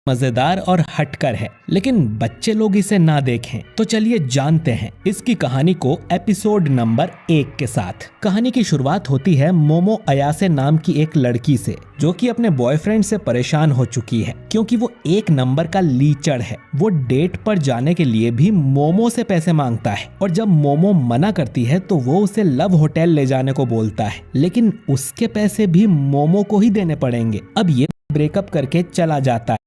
मजेदार और हटकर है, लेकिन बच्चे लोग इसे ना देखें तो चलिए जानते हैं इसकी कहानी को एपिसोड नंबर 1 के साथ। कहानी की शुरुआत होती है मोमो अयासे नाम की एक लड़की से, जो कि अपने बॉयफ्रेंड से परेशान हो चुकी है क्योंकि वो 1 नंबर का लीचड़ है। वो डेट पर जाने के लिए भी मोमो से पैसे मांगता है और जब मोमो मना करती है तो वो उसे लव होटल ले जाने को बोलता है, लेकिन उसके पैसे भी मोमो को ही देने पड़ेंगे। अब ये ब्रेकअप करके चला जाता है।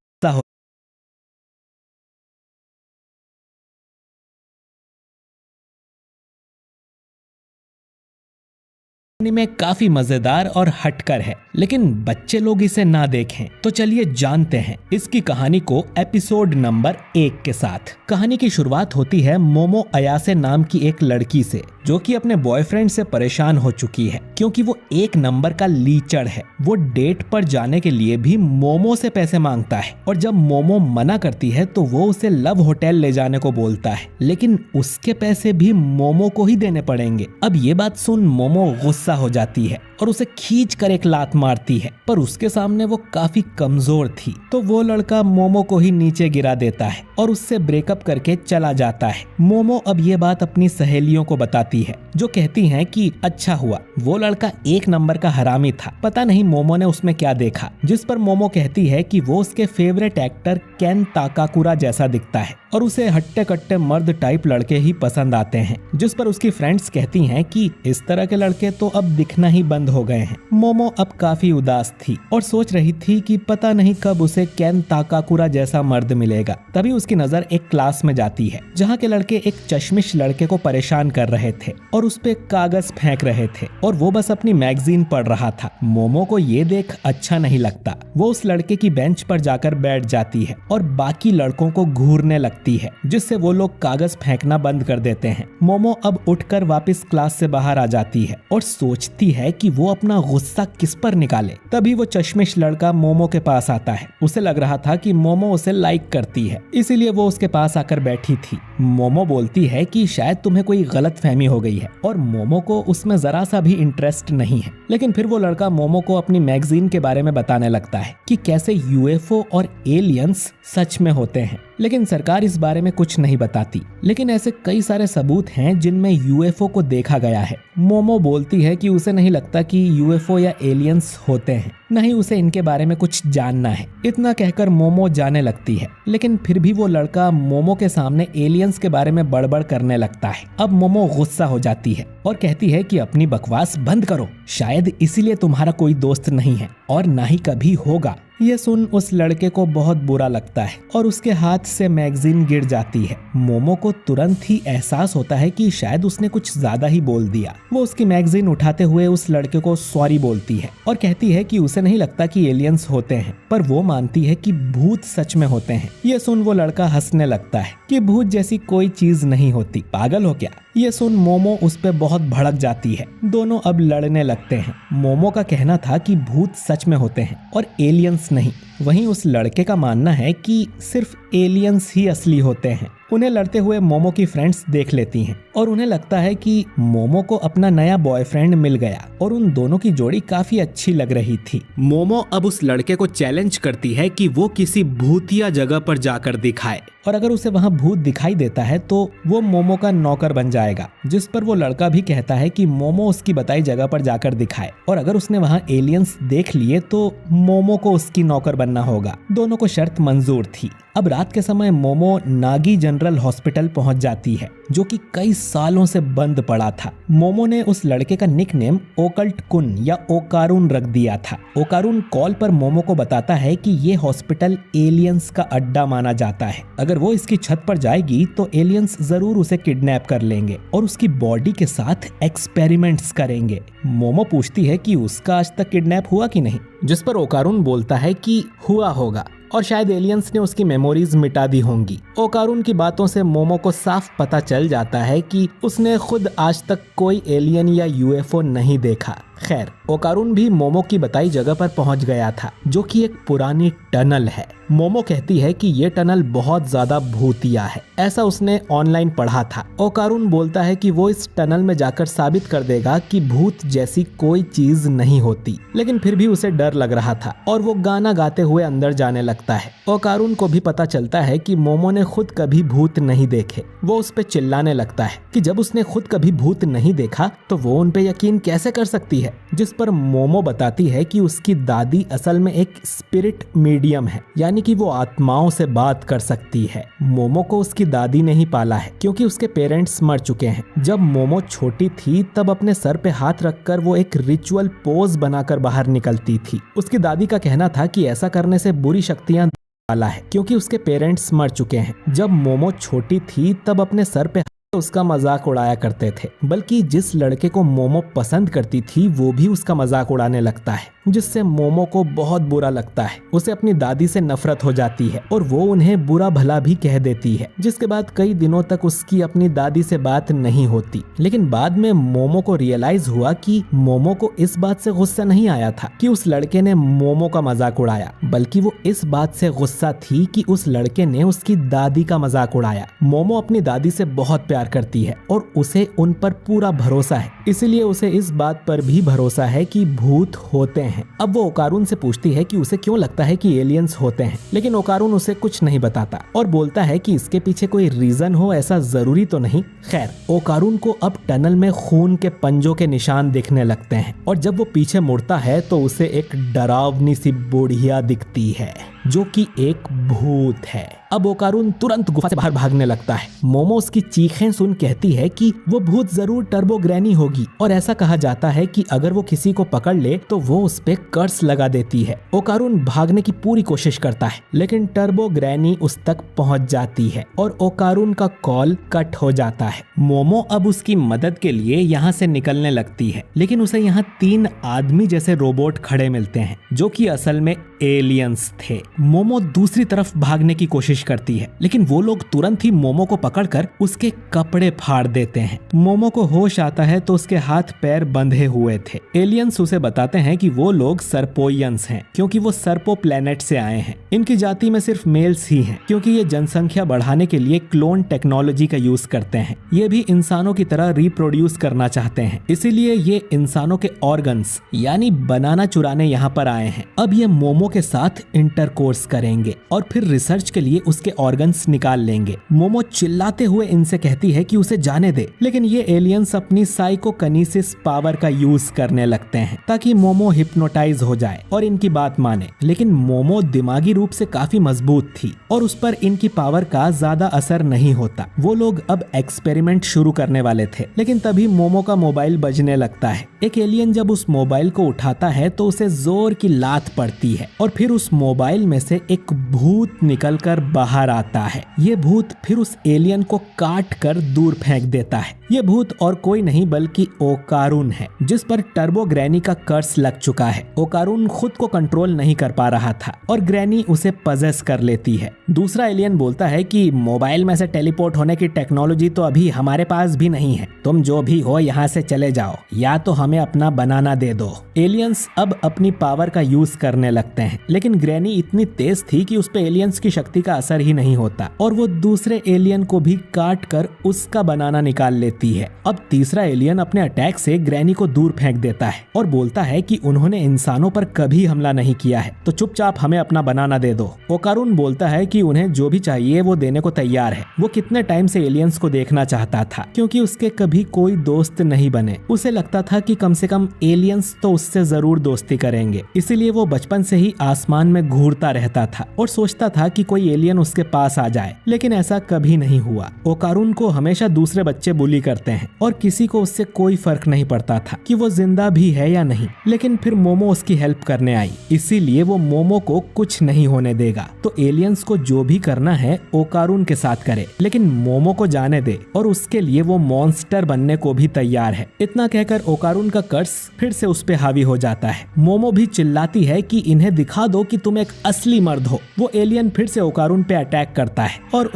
में काफी मजेदार और हटकर है, लेकिन बच्चे लोग इसे ना देखें तो चलिए जानते हैं इसकी कहानी को एपिसोड नंबर 1 के साथ। कहानी की शुरुआत होती है मोमो अयासे नाम की एक लड़की से, जो कि अपने बॉयफ्रेंड से परेशान हो चुकी है क्योंकि वो 1 नंबर का लीचड़ है। वो डेट पर जाने के लिए भी मोमो से पैसे मांगता है और जब मोमो मना करती है तो वो उसे लव होटल ले जाने को बोलता है, लेकिन उसके पैसे भी मोमो को ही देने पड़ेंगे। अब ये बात सुन मोमो गुस्सा हो जाती है और उसे खींच कर एक लात मारती है, पर उसके सामने वो काफी कमजोर थी तो वो लड़का मोमो को ही नीचे गिरा देता है और उससे ब्रेकअप करके चला जाता है। मोमो अब ये बात अपनी सहेलियों को बताती है, जो कहती हैं कि अच्छा हुआ वो लड़का 1 नंबर का हरामी था, पता नहीं मोमो ने उसमें क्या देखा। जिस पर मोमो कहती है कि वो उसके फेवरेट एक्टर केन ताकाकुरा जैसा दिखता है और उसे हट्टे कट्टे मर्द टाइप लड़के ही पसंद आते हैं। जिस पर उसकी फ्रेंड्स कहती हैं कि इस तरह के लड़के तो अब दिखना ही बंद हो गए हैं। मोमो अब काफी उदास थी और सोच रही थी कि पता नहीं कब उसे केन ताकाकुरा जैसा मर्द मिलेगा। तभी उसकी नजर एक क्लास में जाती है जहाँ के लड़के एक चश्मिश लड़के को परेशान कर रहे थे और उस पे कागज फेंक रहे थे और वो बस अपनी मैगजीन पढ़ रहा था। मोमो को ये देख अच्छा नहीं लगता। वो उस लड़के की बेंच पर जाकर बैठ जाती है और बाकी लड़कों को घूरने लगती है, जिससे वो लोग कागज फेंकना बंद कर देते हैं। मोमो अब उठकर वापस क्लास से बाहर आ जाती है और सोचती है कि वो अपना गुस्सा किस पर निकाले। तभी वो चश्मिश लड़का मोमो के पास आता है। उसे लग रहा था कि मोमो उसे लाइक करती है, इसीलिए वो उसके पास आकर बैठी थी। मोमो बोलती है कि शायद तुम्हें कोई गलत फहमी हो गई है और मोमो को उसमें जरा सा भी इंटरेस्ट नहीं है। लेकिन फिर वो लड़का मोमो को अपनी मैगजीन के बारे में बताने लगता है कि कैसे यूएफओ और एलियंस सच में होते हैं, लेकिन सरकार इस बारे में कुछ नहीं बताती। लेकिन ऐसे कई सारे सबूत हैं जिनमें यूएफओ को देखा गया है। मोमो बोलती है कि उसे नहीं लगता कि यूएफओ या एलियंस होते हैं, नहीं उसे इनके बारे में कुछ जानना है। इतना कहकर मोमो जाने लगती है, लेकिन फिर भी वो लड़का मोमो के सामने एलियंस के बारे में बड़बड़ करने लगता है। अब मोमो गुस्सा हो जाती है और कहती है कि अपनी बकवास बंद करो, शायद इसीलिए तुम्हारा कोई दोस्त नहीं है और ना ही कभी होगा। ये सुन उस लड़के को बहुत बुरा लगता है और उसके हाथ से मैगजीन गिर जाती है। मोमो को तुरंत ही एहसास होता है कि शायद उसने कुछ ज्यादा ही बोल दिया। वो उसकी मैगजीन उठाते हुए उस लड़के को सॉरी बोलती है और कहती है कि उसे नहीं लगता कि एलियंस होते हैं, पर वो मानती है कि भूत सच में होते हैं। ये सुन वो लड़का हंसने लगता है कि भूत जैसी कोई चीज नहीं होती, पागल हो क्या। ये सुन मोमो उस पे बहुत भड़क जाती है। दोनों अब लड़ने लगते हैं। मोमो का कहना था कि भूत सच में होते हैं और एलियंस नहीं, वहीं उस लड़के का मानना है कि सिर्फ एलियंस ही असली होते हैं। उन्हें लड़ते हुए मोमो की फ्रेंड्स देख लेती हैं और उन्हें लगता है कि मोमो को अपना नया बॉयफ्रेंड मिल गया और उन दोनों की जोड़ी काफी अच्छी लग रही थी। मोमो अब उस लड़के को चैलेंज करती है कि वो किसी भूतिया जगह पर जाकर दिखाए और अगर उसे वहाँ भूत दिखाई देता है तो वो मोमो का नौकर बन जाएगा। जिस पर वो लड़का भी कहता है कि मोमो उसकी बताई जगह पर जाकर दिखाए और अगर उसने वहाँ एलियंस देख लिए तो मोमो को उसकी नौकर बनना होगा। दोनों को शर्त मंजूर थी। अब रात के समय मोमो नागी जनरल हॉस्पिटल पहुंच जाती है, जो कि कई सालों से बंद पड़ा था। मोमो ने उस लड़के का निकनेम ओकल्ट कुन या ओकारून रख दिया था। ओकारून कॉल पर मोमो को बताता है कि ये हॉस्पिटल एलियंस का अड्डा माना जाता है। अगर वो इसकी छत पर जाएगी तो एलियंस जरूर उसे किडनैप कर लेंगे और उसकी बॉडी के साथ एक्सपेरिमेंट्स करेंगे। मोमो पूछती है कि उसका आज तक किडनैप हुआ कि नहीं, जिस पर ओकारून बोलता है कि हुआ होगा और शायद एलियंस ने उसकी मेमोरीज मिटा दी होंगी। ओकारून की बातों से मोमो को साफ पता चल जाता है कि उसने खुद आज तक कोई एलियन या यूएफओ नहीं देखा। खैर, ओकारून भी मोमो की बताई जगह पर पहुंच गया था, जो कि एक पुरानी टनल है। मोमो कहती है कि ये टनल बहुत ज्यादा भूतिया है, ऐसा उसने ऑनलाइन पढ़ा था। ओकारून बोलता है कि वो इस टनल में जाकर साबित कर देगा कि भूत जैसी कोई चीज नहीं होती, लेकिन फिर भी उसे डर लग रहा था और वो गाना गाते हुए अंदर जाने लगता है। ओकारून को भी पता चलता है कि मोमो ने खुद कभी भूत नहीं देखे। वो उस पे चिल्लाने लगता है कि जब उसने खुद कभी भूत नहीं देखा तो वो उन पे यकीन कैसे कर सकती है, जिस पर मोमो बताती है कि उसकी दादी असल में एक स्पिरिट मीडियम है, यानी कि वो आत्माओं से बात कर सकती है। मोमो को उसकी दादी ने ही पाला है क्योंकि उसके पेरेंट्स मर चुके हैं। जब मोमो छोटी थी तब अपने सर पे हाथ रखकर वो एक रिचुअल पोज बनाकर बाहर निकलती थी। उसकी दादी का कहना था कि ऐसा करने से बुरी शक्तियां वाला है क्योंकि उसके पेरेंट्स मर चुके हैं। जब मोमो छोटी थी तब अपने सर पे उसका मजाक उड़ाया करते थे, बल्कि जिस लड़के को मोमो पसंद करती थी वो भी उसका मजाक उड़ाने लगता है, जिससे मोमो को बहुत बुरा लगता है। उसे अपनी दादी से नफरत हो जाती है और वो उन्हें बुरा भला भी कह देती है, जिसके बाद कई दिनों तक उसकी अपनी दादी से बात नहीं होती। लेकिन बाद में मोमो को रियलाइज हुआ कि मोमो को इस बात से गुस्सा नहीं आया था कि उस लड़के ने मोमो का मजाक उड़ाया, बल्कि वो इस बात से गुस्सा थी कि उस लड़के ने उसकी दादी का मजाक उड़ाया। मोमो अपनी दादी से बहुत प्यार करती है और उसे उन पर पूरा भरोसा है, इसलिए उसे इस बात पर भी भरोसा है कि भूत होते हैं। अब वो ओकारून से पूछती है कि उसे क्यों लगता है कि एलियंस होते हैं, लेकिन ओकारून उसे कुछ नहीं बताता और बोलता है कि इसके पीछे कोई रीजन हो ऐसा जरूरी तो नहीं। खैर, ओकारून को अब टनल में खून के पंजों के निशान दिखने लगते हैं और जब वो पीछे मुड़ता है तो उसे एक डरावनी सी बुढ़िया दिखती है जो कि एक भूत है। अब ओकारून तुरंत गुफा से बाहर भागने लगता है। मोमो उसकी चीखें सुन कहती है कि वो भूत जरूर टर्बो ग्रैनी होगी और ऐसा कहा जाता है कि अगर वो किसी को पकड़ ले तो वो उस पे कर्स लगा देती है। ओकारून भागने की पूरी कोशिश करता है, लेकिन टर्बो ग्रैनी उस तक पहुंच जाती है और ओकारून का कॉल कट हो जाता है। मोमो अब उसकी मदद के लिए यहाँ से निकलने लगती है, लेकिन उसे यहाँ 3 आदमी जैसे रोबोट खड़े मिलते हैं जो कि असल में एलियंस थे। मोमो दूसरी तरफ भागने की कोशिश करती है, लेकिन वो लोग तुरंत ही मोमो को पकड़कर उसके कपड़े फाड़ देते हैं। मोमो को होश आता है तो उसके हाथ पैर बंधे हुए थे। एलियंस उसे बताते हैं कि वो लोग सर्पोइयंस हैं क्योंकि वो सर्पो प्लेनेट से आए हैं। इनकी जाति में सिर्फ मेल्स ही हैं क्योंकि ये जनसंख्या बढ़ाने के लिए क्लोन टेक्नोलॉजी का यूज करते हैं। ये भी इंसानों की तरह रिप्रोड्यूस करना चाहते हैं, इसीलिए ये इंसानों के ऑर्गन्स यानी बनाना चुराने यहाँ पर आए हैं। अब ये मोमो के साथ इंटरकोर्स करेंगे और फिर रिसर्च के लिए उसके ऑर्गन्स निकाल लेंगे। मोमो चिल्लाते हुए इनसे कहती है कि उसे जाने दे, लेकिन ये एलियंस अपनी साइकोकिनेसिस पावर का यूज करने लगते हैं ताकि मोमो हिप्नोटाइज हो जाए और इनकी बात माने। लेकिन मोमो दिमागी रूप से काफी मजबूत थी और उस पर इनकी पावर का ज्यादा असर नहीं होता। वो लोग अब एक्सपेरिमेंट शुरू करने वाले थे, लेकिन तभी मोमो का मोबाइल बजने लगता है। एक एलियन जब उस मोबाइल को उठाता है तो उसे जोर की लात पड़ती है और फिर उस मोबाइल में से एक भूत निकलकर बाहर आता है। ये भूत फिर उस एलियन को काट कर दूर फेंक देता है। ये भूत और कोई नहीं बल्कि ओकारून है, जिस पर टर्बो ग्रैनी का कर्स लग चुका है। ओकारून खुद को कंट्रोल नहीं कर पा रहा था और ग्रैनी उसे पजेस कर लेती है। दूसरा एलियन बोलता है कि मोबाइल में से टेलीपोर्ट होने की टेक्नोलॉजी तो अभी हमारे पास भी नहीं है, तुम जो भी हो यहाँ से चले जाओ या तो हमें अपना बनाना दे दो। एलियंस अब अपनी पावर का यूज करने लगते हैं, लेकिन ग्रैनी इतनी तेज थी कि उस पे एलियंस की शक्ति का असर ही नहीं होता और वो दूसरे एलियन को भी काट कर उसका बनाना निकाल लेती है। अब तीसरा एलियन अपने अटैक से ग्रैनी को दूर फेंक देता है और बोलता है कि उन्होंने इंसानों पर कभी हमला नहीं किया है, तो चुपचाप हमें अपना बनाना दे दो। ओकारून बोलता है कि उन्हें जो भी चाहिए वो देने को तैयार है। वो कितने टाइम से एलियंस को देखना चाहता था क्योंकि उसके कभी कोई दोस्त नहीं बने। उसे लगता था कि कम से कम एलियंस तो उससे जरूर दोस्ती करेंगे, इसीलिए वो बचपन से ही आसमान में घूरता रहता था और सोचता था कि कोई एलियन उसके पास आ जाए, लेकिन ऐसा कभी नहीं हुआ। ओकारून को हमेशा दूसरे बच्चे बुली करते हैं और किसी को उससे कोई फर्क नहीं पड़ता था कि वो जिंदा भी है या नहीं। लेकिन फिर मोमो उसकी हेल्प करने आई, इसीलिए वो मोमो को कुछ नहीं होने देगा। तो एलियंस को जो भी करना है ओकारून के साथ करे, लेकिन मोमो को जाने दे और उसके लिए वो मॉन्स्टर बनने को भी तैयार है। इतना कहकर ओकारून का कर्स फिर से उस पे हावी हो जाता है। मोमो भी चिल्लाती है कि इन्हें दिखा दो कि तुम एक असली मर्द हो। वो एलियन फिर से ओकारून पे अटैक करता है और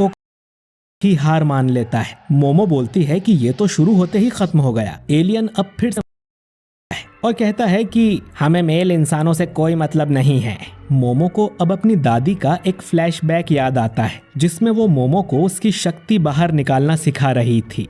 ही हार मान लेता है। मोमो बोलती है कि ये तो शुरू होते ही खत्म हो गया। एलियन अब फिर से और कहता है कि हमें मेल इंसानों से कोई मतलब नहीं है। मोमो को अब अपनी दादी का एक फ्लैशबैक याद आता है जिसमें वो मोमो को उसकी शक्ति बाहर निकालना सिखा रही थी।